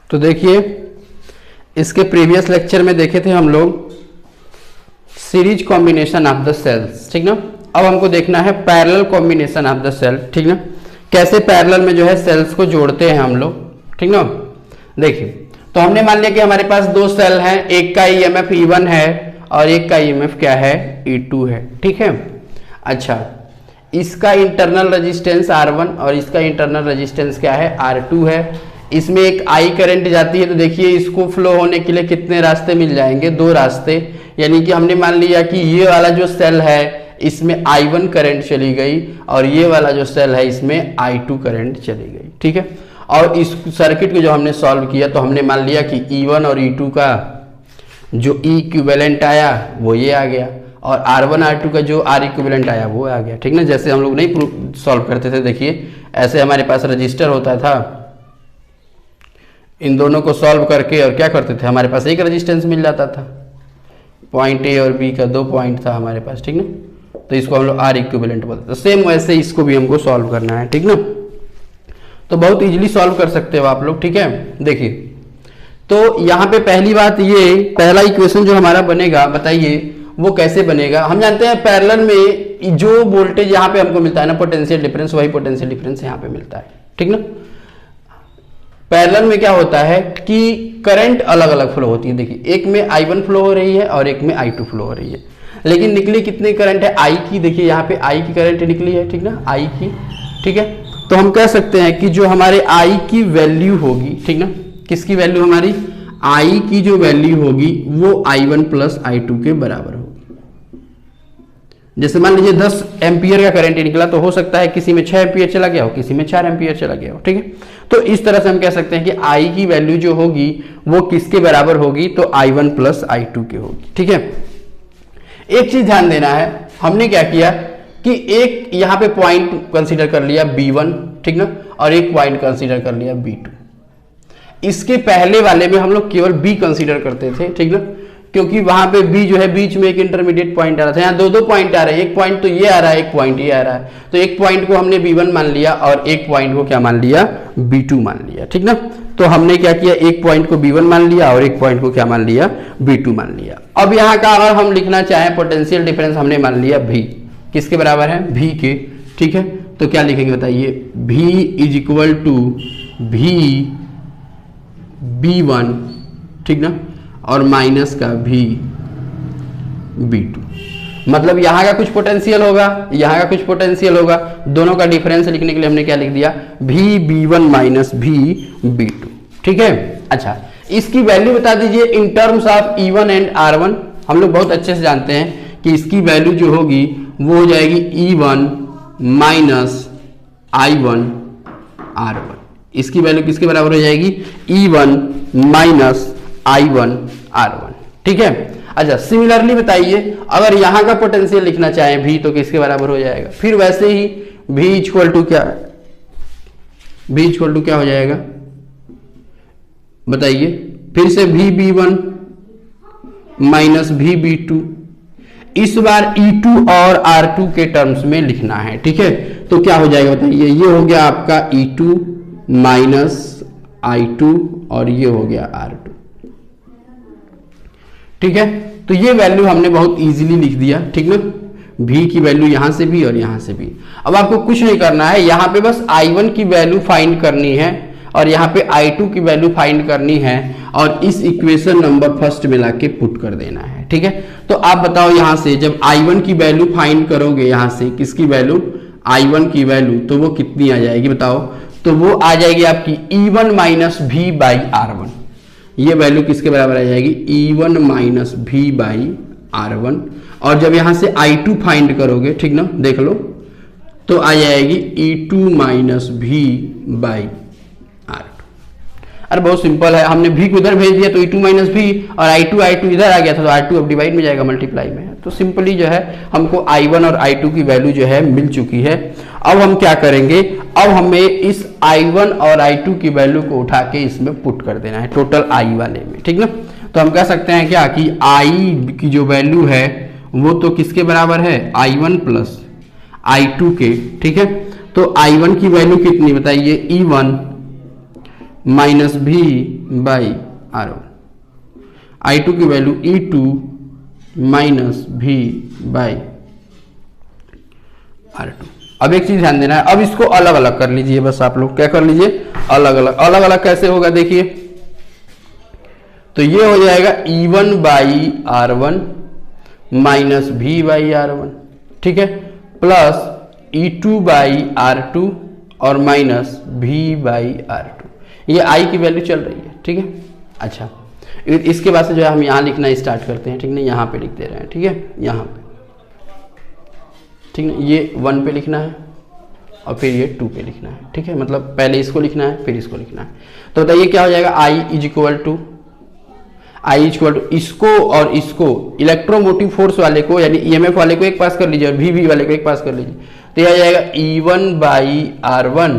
तो देखिए इसके प्रीवियस लेक्चर में देखे थे हम लोग series combination of the cells, ठीक ना। अब हमको देखना है parallel combination of the cell, ठीक ना। कैसे पैरेलल में जो है सेल्स को जोड़ते हैं हम लोग, ठीक ना। देखिए तो हमने मान लिया कि हमारे पास दो सेल हैं, एक का ईएमएफ E1 है और एक का ईएमएफ क्या है, E2 है, ठीक है। अच्छा, इसका इंटरनल रेजिस्टेंस R1 और इसका इंटरनल रेजिस्टेंस क्या है, R2 है। इसमें एक I करंट जाती है, तो देखिए इसको फ्लो होने के लिए कितने रास्ते मिल जाएंगे, दो रास्ते। यानी कि हमने मान लिया कि ये वाला जो सेल है इसमें I1 करंट चली गई और ये वाला जो सेल है इसमें I2 करंट चली गई, ठीक है। और इस सर्किट को जो हमने सॉल्व किया तो हमने मान लिया कि E1 और E2 का जो E इक्विवेलेंट आया वो ये आ गया और R1 R2 का जो R इक्विवेलेंट आया वो आ गया, ठीक ना। जैसे हम लोग नहीं सॉल्व करते थे, देखिए ऐसे हमारे पास रजिस्टर होता था, इन दोनों को सॉल्व करके और क्या करते थे, हमारे पास एक रेजिस्टेंस मिल जाता था। पॉइंट ए और बी का दो पॉइंट था हमारे पास, ठीक ना। तो इसको हम लोग R इक्विवेलेंट बोलते हैं। सेम वैसे इसको भी हमको सॉल्व करना है, ठीक ना। तो बहुत इजीली सॉल्व कर सकते हो आप लोग, ठीक है। देखिए तो यहाँ पे पहली बात, ये पहला इक्वेशन जो हमारा बनेगा, बताइए वो कैसे बनेगा। हम जानते हैं पैरेलल में जो वोल्टेज यहाँ पे हमको मिलता है ना, पोटेंशियल डिफरेंस, वही पोटेंशियल डिफरेंस यहाँ पे मिलता है, ठीक ना। पैरेलल में क्या होता है कि करंट अलग अलग फ्लो होती है। देखिए एक में I1 फ्लो हो रही है और एक में I2 फ्लो हो रही है, लेकिन निकली कितनी करंट है, I की। देखिए यहाँ पे I की करंट निकली है, ठीक ना, I की, ठीक है। तो हम कह सकते हैं कि जो हमारे I की वैल्यू होगी, ठीक ना, किसकी वैल्यू, हमारी I की जो वैल्यू होगी वो I1 प्लस I2 के बराबर होगी। जैसे मान लीजिए 10 एम्पियर का करंट निकला, तो हो सकता है किसी में 6 एम्पियर चला गया हो, किसी में 4 एम्पियर चला गया हो, ठीक है। तो इस तरह से हम कह सकते हैं कि I की वैल्यू जो होगी वो किसके बराबर होगी, तो I1 प्लस I2 के होगी, ठीक है। एक चीज ध्यान देना है, हमने क्या किया कि एक यहाँ पे पॉइंट कंसीडर कर लिया B1, ठीक ना, और एक पॉइंट कंसीडर कर लिया B2। इसके पहले वाले में हम लोग केवल B कंसीडर करते थे, ठीक ना, क्योंकि वहां पे B जो है बीच में एक इंटरमीडिएट पॉइंट आ रहा था। यहाँ दो पॉइंट आ रहे हैं, एक पॉइंट तो ये आ रहा है, एक पॉइंट ये आ रहा है। तो एक पॉइंट को हमने B1 मान लिया और एक पॉइंट को क्या मान लिया, B2 मान लिया, ठीक ना। तो हमने क्या किया, एक पॉइंट को B1 मान लिया और एक पॉइंट को क्या मान लिया, B2 मान लिया। अब यहाँ का अगर हम लिखना चाहें पोटेंशियल डिफरेंस, हमने मान लिया V किसके बराबर है, V के, ठीक है। तो क्या लिखेंगे बताइए, V is equal to V B1, ठीक ना, और माइनस का V B2। मतलब यहाँ का कुछ पोटेंशियल होगा, यहाँ का कुछ पोटेंशियल होगा, दोनों का डिफरेंस लिखने के लिए हमने क्या लिख दिया, V B1 minus V B2, ठीक है। अच्छा, इसकी वैल्यू बता दीजिए in terms of E1 and R1। हम लोग बहुत अच्छे से जानते हैं कि इसकी वैल्यू जो होगी वो हो जाएगी E1 माइनस I1 R1। इसकी वैल्यू किसके बराबर हो जाएगी, E1 माइनस I1 R1, ठीक है। अच्छा, सिमिलरली बताइए अगर यहाँ का पोटेंशियल लिखना चाहें V, तो किसके बराबर हो जाएगा, फिर वैसे ही V इक्वल टू क्या, V इक्वल टू क्या हो जाएगा बताइए, फिर से V B1 minus V B2। इस बार E2 और R2 के टर्म्स में लिखना है, ठीक है। तो क्या हो जाएगा बताइए, ये हो गया आपका E2 माइनस I2 और ये हो गया R2, ठीक है। तो ये वैल्यू हमने बहुत इजीली लिख दिया, ठीक ना। V की वैल्यू यहां से भी और यहां से भी। अब आपको कुछ नहीं करना है, यहां पे बस I1 की वैल्यू फाइंड करनी है और यहाँ पे I2 की वैल्यू फाइंड करनी है और इस इक्वेशन नंबर फर्स्ट में लाके पुट कर देना है, ठीक है। तो आप बताओ यहाँ से जब I1 की वैल्यू फाइंड करोगे, यहाँ से किसकी वैल्यू, I1 की वैल्यू, तो वो कितनी आ जाएगी बताओ, तो वो आ जाएगी आपकी E1 minus V by R1। ये वैल्यू किसके बराबर आ जाएगी, E1 minus V by R1। और जब यहां से I2 फाइंड करोगे, ठीक ना, देख लो, तो आ जाएगी E2 minus V by R2। अरे बहुत सिंपल है, हमने V को इधर भेज दिया तो E2 माइनस V और I2 इधर आ गया था, तो R2 अब डिवाइड में जाएगा, मल्टीप्लाई में। तो सिंपली जो है हमको I1 और I2 की वैल्यू जो है मिल चुकी है। अब हम क्या करेंगे, अब हमें इस I1 और I2 की वैल्यू को उठा के इसमें पुट कर देना है टोटल I वाले में, ठीक ना। तो हम कह सकते हैं क्या कि I की जो वैल्यू है वो तो किसके बराबर है, I1 प्लस I2 के, ठीक है। तो I1 की वैल्यू कितनी बताइए, E1 माइनस भी बाई R1, I2 की वैल्यू E2 माइनस भी बाई R2। अब एक चीज ध्यान देना है, अब इसको अलग अलग कर लीजिए, बस आप लोग क्या कर लीजिए, अलग अलग। अलग अलग कैसे होगा देखिए, तो ये हो जाएगा E1 बाई R1 माइनस भी बाई R1, ठीक है, प्लस E2 बाई R2 और माइनस भी बाई R2। ये I की वैल्यू चल रही है, ठीक है। अच्छा, इसके बाद से जो है हम यहाँ लिखना स्टार्ट करते हैं, ठीक है, यहाँ पे लिख दे रहे हैं, ठीक है, यहाँ पे, ठीक है, ये 1 पे लिखना है और फिर ये 2 पे लिखना है, ठीक है, मतलब पहले इसको लिखना है फिर इसको लिखना है। तो बताइए क्या हो जाएगा, I इज इक्वल टू इसको और इसको इलेक्ट्रोमोटिव फोर्स वाले को यानी EMF वाले को एक पास कर लीजिए और VV वाले को एक पास कर लीजिए, तो यह आ जाएगा E1 by R1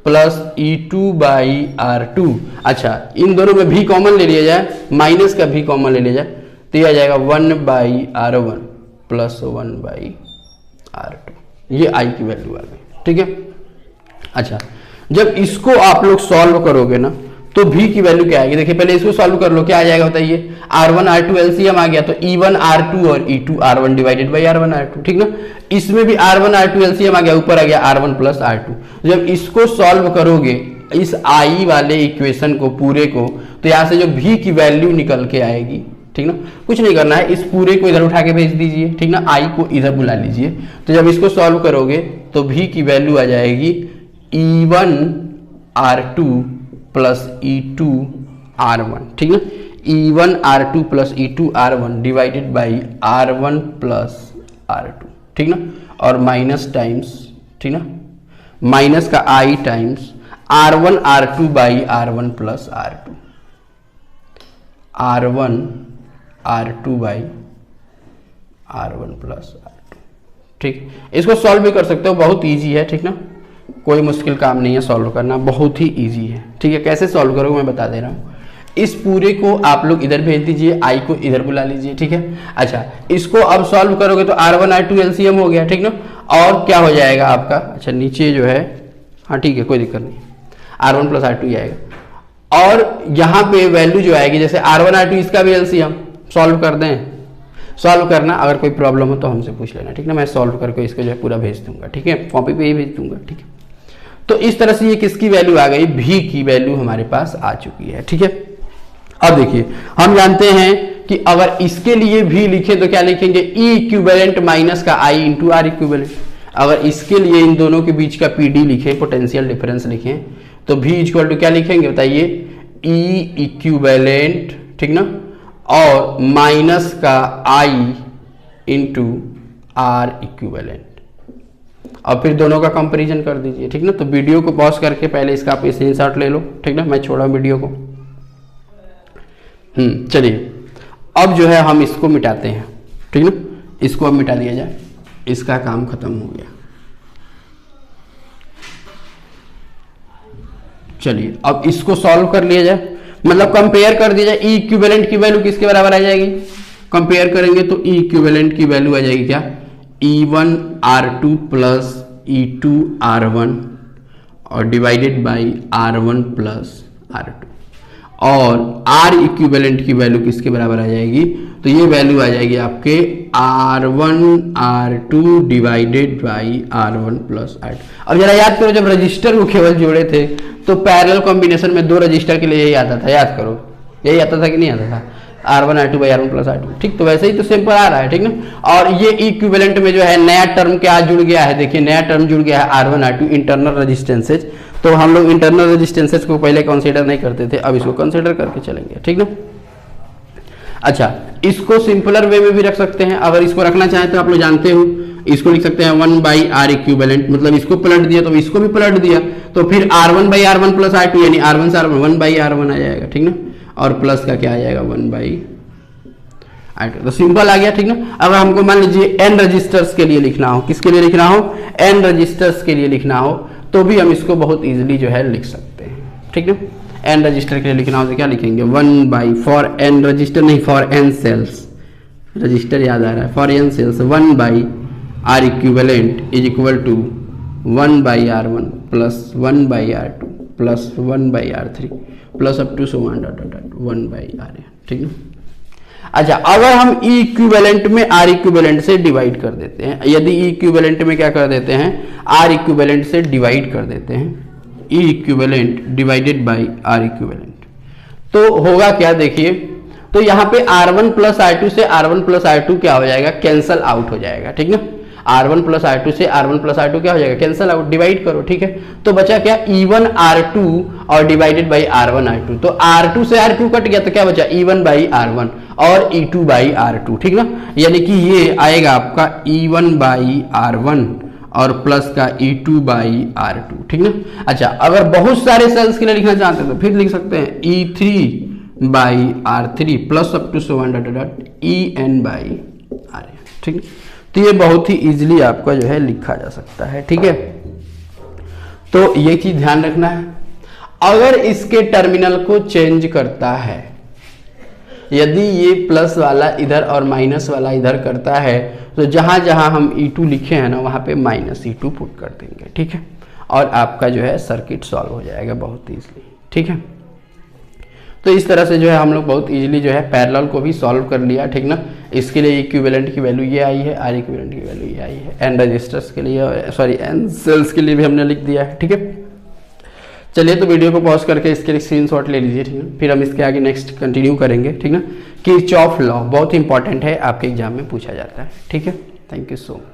plus E2 by R2। अच्छा, इन दोनों में भी कॉमन ले लिया जाए, माइनस का भी कॉमन ले लिया जाए, तो यह आ जाएगा 1 by R1 plus 1 by R2। ये I की वैल्यू आ गई, ठीक है। अच्छा, जब इसको आप लोग सॉल्व करोगे ना तो V की वैल्यू क्या आएगी, देखिए पहले इसको सॉल्व कर लो, क्या आ जाएगा बताइए, R1 R2 LCM आ गया, तो E1 R2 और E2 R1 divided by R1 R2, ठीक ना। इसमें भी R1 R2 LCM आ गया, ऊपर आ गया R1 प्लस R2। जब इसको सॉल्व करोगे इस I वाले इक्वेशन को पूरे को, तो यहाँ से जो V की वैल्यू निकल के आएगी, ठीक ना, कुछ नहीं करना है, इस पूरे को इधर उठा के भेज दीजिए, ठीक ना, I को इधर बुला लीजिए। तो जब इसको सॉल्व करोगे तो V की वैल्यू आ जाएगी E1 R2 plus E2 R1, ठीक ना, E1 R2 plus E2 R1 divided by R1 plus R2, ठीक ना, और माइनस टाइम्स, ठीक ना, माइनस का I times R1 R2 by R1 plus R2, R1 R2 by R1 plus R2, ठीक। इसको सॉल्व भी कर सकते हो, बहुत इजी है, ठीक ना, कोई मुश्किल काम नहीं है सॉल्व करना, बहुत ही इजी है, ठीक है। कैसे सॉल्व करोगे मैं बता दे रहा हूँ। इस पूरे को आप लोग इधर भेज दीजिए, I को इधर बुला लीजिए, ठीक है। अच्छा, इसको अब सॉल्व करोगे तो R1 R2 LCM हो गया, ठीक ना, और क्या हो जाएगा आपका, अच्छा नीचे जो है, हाँ ठीक है कोई दिक्कत नहीं, R1 प्लस R2 ही आएगा। और यहाँ पे वैल्यू जो आएगी, जैसे R1 R2 इसका भी LCM सॉल्व कर दें, सॉल्व करना, अगर कोई प्रॉब्लम हो तो हमसे पूछ लेना, ठीक ना, मैं सॉल्व करके इसको जो है पूरा भेज दूंगा, ठीक है, कॉपी पे ही भेज दूंगा, ठीक है। तो इस तरह से ये किसकी वैल्यू आ गई, V की वैल्यू हमारे पास आ चुकी है, ठीक है। अब देखिए, हम जानते हैं कि अगर इसके लिए V लिखे तो क्या लिखेंगे, E इक्विवेलेंट माइनस का I इंटू R इक्विवेलेंट। अगर इसके लिए इन दोनों के बीच का PD लिखें, पोटेंशियल डिफरेंस लिखें, तो V इक्वल टू क्या लिखेंगे बताइए, E इक्विवेलेंट, ठीक ना, और माइनस का I इंटू R इक्विवेलेंट, और फिर दोनों का कंपैरिजन कर दीजिए, ठीक ना। तो वीडियो को पॉज करके पहले इसका आप स्क्रीनशॉट ले लो, ठीक ना, मैं छोड़ा वीडियो को। चलिए, अब जो है हम इसको मिटाते हैं, ठीक ना, इसको अब मिटा दिया जाए, इसका काम खत्म हो गया। चलिए अब इसको सॉल्व कर लिया जाए, मतलब कंपेयर कर दिया जाए। E इक्विवेलेंट की वैल्यू किसके बराबर आ जाएगी, कंपेयर करेंगे तो E इक्विवेलेंट की वैल्यू आ जाएगी क्या, E1 R2 plus E2 R1 और divided by R1 plus R2, और R इक्विवेलेंट की वैल्यू किसके बराबर आ जाएगी, तो ये वैल्यू आ जाएगी आपके R1 R2 divided by R1 plus R2। अब जरा याद करो, जब रजिस्टर को केवल जोड़े थे तो पैरेलल कॉम्बिनेशन में दो रजिस्टर के लिए यही आता था, याद करो, यही आता था कि नहीं आता था, R1 R2 by R1 plus R2, ठीक। तो वैसे ही तो सिंपल आ रहा है, ठीक ना। और ये इक्विवेलेंट में जो है नया टर्म क्या जुड़ गया है, देखिए नया टर्म जुड़ गया है R1 R2 इंटरनल रेजिस्टेंसेज। तो हम लोग इंटरनल रेजिस्टेंसेज को पहले कंसीडर नहीं करते थे, अब इसको कंसीडर करके चलेंगे, ठीक ना। अच्छा, इसको सिंपलर वे में भी रख सकते हैं, अगर इसको रखना चाहें तो आप लोग जानते हो, इसको लिख सकते हैं 1 बाई R इक्विवेलेंट, मतलब इसको पलट दिया तो इसको भी पलट दिया, तो फिर R1 by R1 plus R2 यानी R1 से R1 1 बाई R1 आ जाएगा, ठीक ना, और प्लस का क्या आ जाएगा 1 बाई R2। तो सिंपल आ गया, ठीक ना। अगर हमको मान लीजिए n रजिस्टर्स के लिए लिखना हो, किसके लिए लिखना हो, n रजिस्टर्स के लिए लिखना हो, तो भी हम इसको बहुत इजीली जो है लिख सकते हैं, ठीक ना। n रजिस्टर के लिए लिखना हो तो क्या लिखेंगे, 1 बाई, फॉर n रजिस्टर नहीं, फॉर n सेल्स, रजिस्टर याद आ रहा है, for n cells 1 by R equivalent is equal to 1 by R1 plus 1 by R2 plus 1/R3 plus up to 1/R, ठीक है। अच्छा, अगर हम ई इक्विवेलेंट में आर इक्विवेलेंट से डिवाइड कर देते हैं, यदि ई इक्विवेलेंट में क्या कर देते हैं, आर इक्विवेलेंट से डिवाइड कर देते हैं, E equivalent divided by R equivalent, तो होगा क्या देखिए, तो यहाँ पे R1 प्लस R2 से R1 प्लस R2 क्या हो जाएगा, कैंसल आउट हो जाएगा, ठीक ना। R1 प्लस R2 से R1 प्लस R2 क्या हो जाएगा, कैंसल आउट, डिवाइड करो, ठीक है। तो बचा क्या, E1 R2 और डिवाइडेड बाई R1 R2, तो R2 से R2 कट गया तो क्या बचा, E1 बाई R1 और E2 बाई R2, ठीक ना। यानी कि ये आएगा आपका E1 बाई R1 और प्लस का E2 बाई R2, ठीक ना। अच्छा, अगर बहुत सारे सेल्स के लिए लिखना चाहते हैं तो फिर लिख सकते हैं E3 by R3 plus up to EN by RN, ठीक है। तो ये बहुत ही इजीली आपका जो है लिखा जा सकता है, ठीक है। तो ये चीज ध्यान रखना है। अगर इसके टर्मिनल को चेंज करता है, यदि ये प्लस वाला इधर और माइनस वाला इधर करता है, तो जहां जहां हम E2 लिखे हैं ना वहां पे -E2 पुट कर देंगे, ठीक है। और आपका जो है सर्किट सॉल्व हो जाएगा बहुत इजीली, ठीक है। तो इस तरह से जो है हम लोग बहुत इजीली जो है पैरेलल को भी सॉल्व कर लिया, ठीक ना। इसके लिए इक्विवेलेंट की वैल्यू ये आई है, आर इक्विवेलेंट की वैल्यू ये आई है, एन रजिस्टर्स के लिए, सॉरी एन सेल्स के लिए भी हमने लिख दिया है, ठीक है। चलिए, तो वीडियो को पॉज करके इसके लिए स्क्रीनशॉट ले लीजिए, ठीक है। फिर हम इसके आगे नेक्स्ट कंटिन्यू करेंगे, ठीक ना। किरचॉफ लॉ बहुत इंपॉर्टेंट है, आपके एग्जाम में पूछा जाता है, ठीक है। Thank you so much.